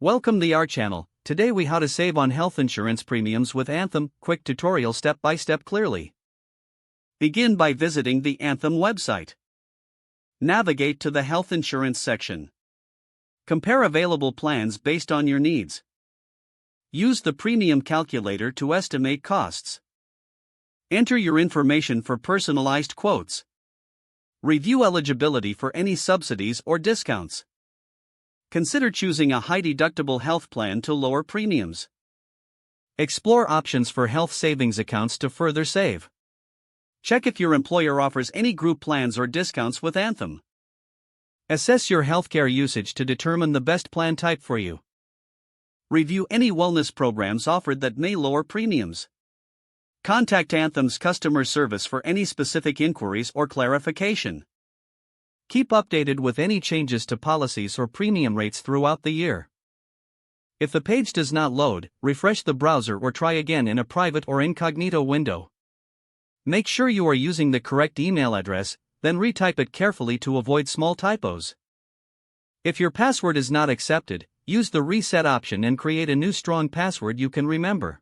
Welcome to our channel. Today we how to save on health insurance premiums with Anthem. Quick tutorial step by step clearly. Begin by visiting the Anthem website. Navigate to the health insurance section. Compare available plans based on your needs. Use the premium calculator to estimate costs. Enter your information for personalized quotes. Review eligibility for any subsidies or discounts. Consider choosing a high-deductible health plan to lower premiums. Explore options for health savings accounts to further save. Check if your employer offers any group plans or discounts with Anthem. Assess your healthcare usage to determine the best plan type for you. Review any wellness programs offered that may lower premiums. Contact Anthem's customer service for any specific inquiries or clarification. Keep updated with any changes to policies or premium rates throughout the year. If the page does not load, refresh the browser or try again in a private or incognito window. Make sure you are using the correct email address, then retype it carefully to avoid small typos. If your password is not accepted, use the reset option and create a new strong password you can remember.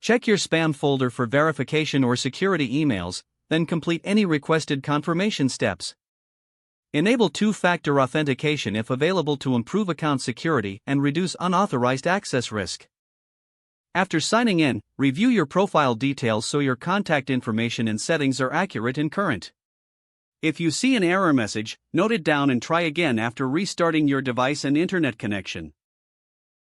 Check your spam folder for verification or security emails, then complete any requested confirmation steps. Enable two-factor authentication if available to improve account security and reduce unauthorized access risk. After signing in, review your profile details so your contact information and settings are accurate and current. If you see an error message, note it down and try again after restarting your device and internet connection.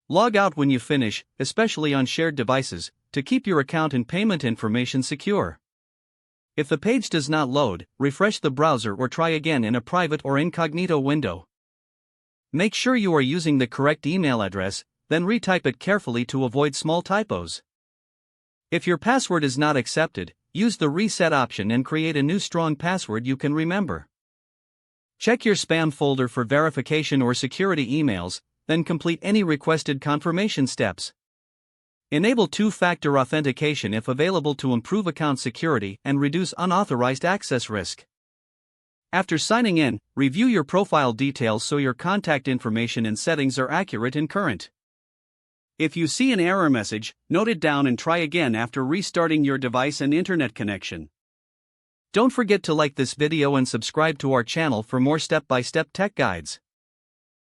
Log out when you finish, especially on shared devices, to keep your account and payment information secure. If the page does not load, refresh the browser or try again in a private or incognito window. Make sure you are using the correct email address, then retype it carefully to avoid small typos. If your password is not accepted, use the reset option and create a new strong password you can remember. Check your spam folder for verification or security emails, then complete any requested confirmation steps. Enable two-factor authentication if available to improve account security and reduce unauthorized access risk. After signing in, review your profile details so your contact information and settings are accurate and current. If you see an error message, note it down and try again after restarting your device and internet connection. Don't forget to like this video and subscribe to our channel for more step-by-step tech guides.